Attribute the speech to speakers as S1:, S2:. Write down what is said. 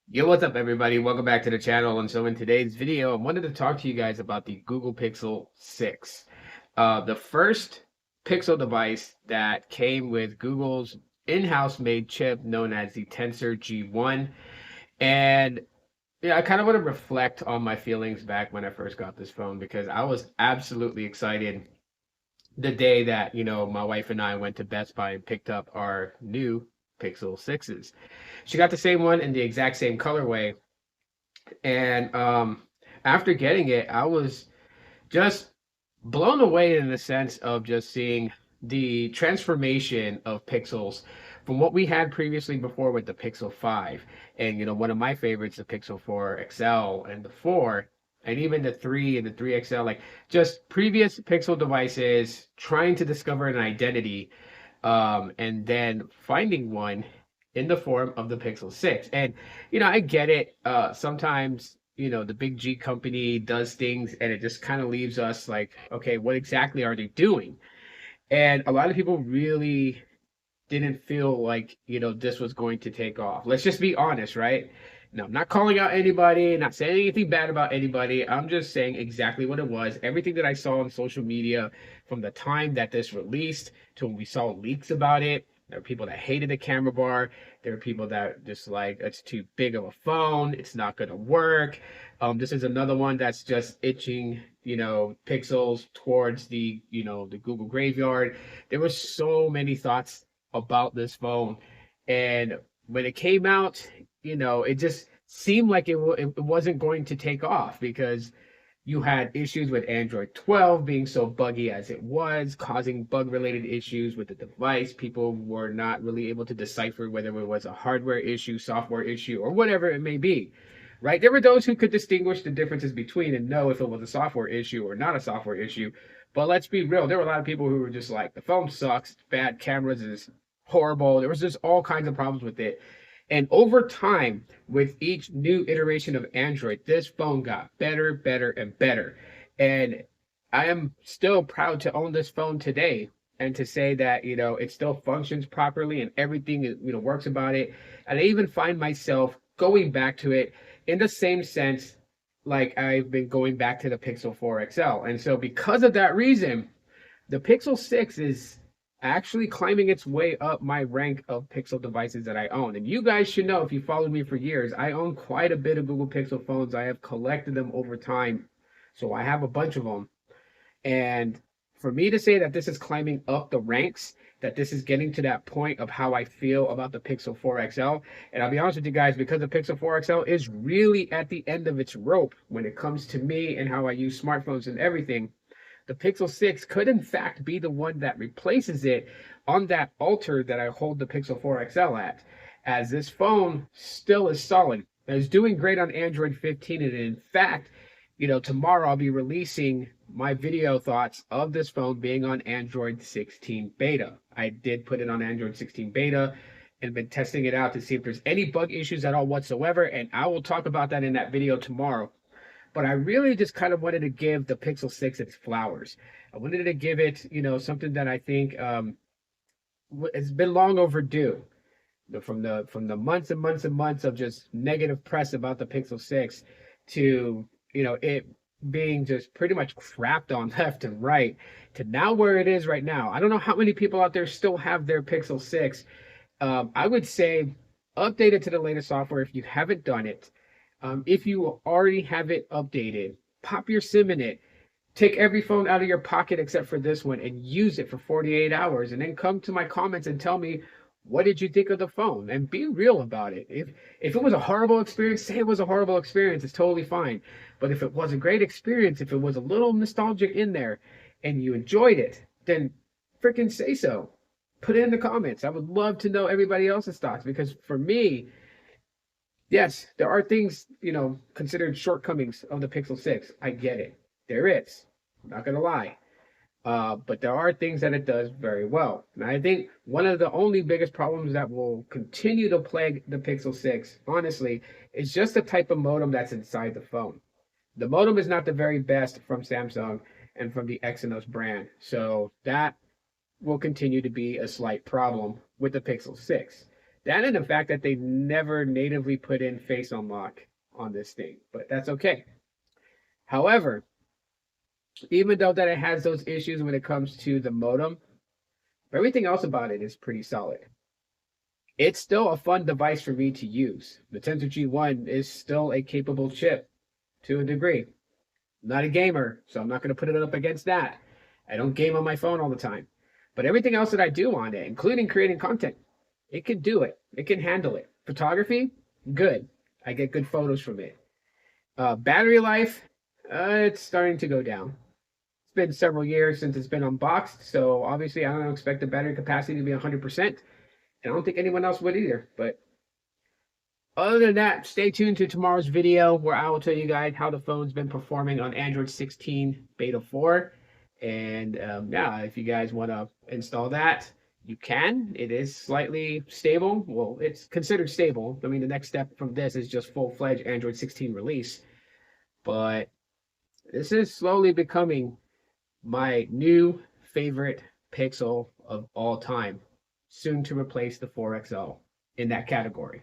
S1: Yo, what's up, everybody? Welcome back to the channel. And so, in today's video, I wanted to talk to you guys about the Google Pixel 6, the first Pixel device that came with Google's in-house made chip known as the Tensor G1. And I kind of want to reflect on my feelings back when I first got this phone because I was absolutely excited the day that, my wife and I went to Best Buy and picked up our new Pixel 6s. She got the same one in the exact same colorway, and after getting it, I was just blown away in the sense of just seeing the transformation of pixels from what we had previously before with the Pixel 5. And, one of my favorites, the Pixel 4 XL and the 4, and even the 3 and the 3 XL, like just previous Pixel devices trying to discover an identity, and then finding one in the form of the Pixel 6. And, I get it. Sometimes, the big G company does things and it just kind of leaves us like, okay, what exactly are they doing? And a lot of people really didn't feel like, this was going to take off. Let's just be honest, right? No, I'm not calling out anybody, not saying anything bad about anybody. I'm just saying exactly what it was. Everything that I saw on social media from the time that this released to when we saw leaks about it. There were people that hated the camera bar. There were people that just like, it's too big of a phone. It's not going to work. This is another one that's just itching, pixels towards the Google graveyard. There were so many thoughts about this phone. And when it came out, it just seemed like it wasn't going to take off because you had issues with Android 12 being so buggy as it was, causing bug related issues with the device. People were not really able to decipher whether it was a hardware issue, software issue, or whatever it may be. Right? There were those who could distinguish the differences between and know if it was a software issue or not a software issue. But let's be real, there were a lot of people who were just like, the phone sucks, bad cameras is horrible. There was just all kinds of problems with it. And over time, with each new iteration of Android, this phone got better, better, and better. And I am still proud to own this phone today and to say that, it still functions properly and everything, works about it. And I even find myself going back to it in the same sense like I've been going back to the Pixel 4 XL. And so because of that reason, the Pixel 6 is actually climbing its way up my rank of Pixel devices that I own. And you guys should know if you followed me for years, I own quite a bit of Google Pixel phones. I have collected them over time. So I have a bunch of them. And for me to say that this is climbing up the ranks, that this is getting to that point of how I feel about the Pixel 4 XL, and I'll be honest with you guys, because the Pixel 4 XL is really at the end of its rope when it comes to me and how I use smartphones and everything, the Pixel 6 could in fact be the one that replaces it on that altar that I hold the Pixel 4 XL at, as this phone still is solid. It's doing great on Android 15, and in fact, tomorrow I'll be releasing my video thoughts of this phone being on Android 16 beta. I did put it on Android 16 beta and been testing it out to see if there's any bug issues at all whatsoever, and I will talk about that in that video tomorrow. But I really just kind of wanted to give the Pixel 6 its flowers. I wanted to give it, something that I think it's been long overdue. From the months and months and months of just negative press about the Pixel 6 to, it being just pretty much crapped on left and right to now where it is right now. I don't know how many people out there still have their Pixel 6. I would say update it to the latest software if you haven't done it. If you already have it updated, pop your SIM in it. Take every phone out of your pocket except for this one and use it for 48 hours. And then come to my comments and tell me, what did you think of the phone? And be real about it. If it was a horrible experience, say it was a horrible experience. It's totally fine. But if it was a great experience, if it was a little nostalgic in there and you enjoyed it, then freaking say so. Put it in the comments. I would love to know everybody else's thoughts because for me, yes, there are things, considered shortcomings of the Pixel 6. I get it. There is. I'm not going to lie. But there are things that it does very well. And I think one of the only biggest problems that will continue to plague the Pixel 6, honestly, is just the type of modem that's inside the phone. The modem is not the very best from Samsung and from the Exynos brand. So that will continue to be a slight problem with the Pixel 6. That and the fact that they never natively put in face unlock on this thing, but that's okay. However, even though that it has those issues when it comes to the modem, everything else about it is pretty solid. It's still a fun device for me to use. The Tensor G1 is still a capable chip to a degree. I'm not a gamer, so I'm not going to put it up against that. I don't game on my phone all the time. But everything else that I do on it, including creating content, it can do it. It can handle it. Photography, good. I get good photos from it. Battery life, it's starting to go down. It's been several years since it's been unboxed, so obviously I don't expect the battery capacity to be 100%. And I don't think anyone else would either. But other than that, stay tuned to tomorrow's video where I will tell you guys how the phone's been performing on Android 16 Beta 4. And yeah, if you guys want to install that, you can. It is slightly stable. Well, it's considered stable. I mean, the next step from this is just full-fledged Android 16 release. But this is slowly becoming my new favorite Pixel of all time, soon to replace the 4XL in that category.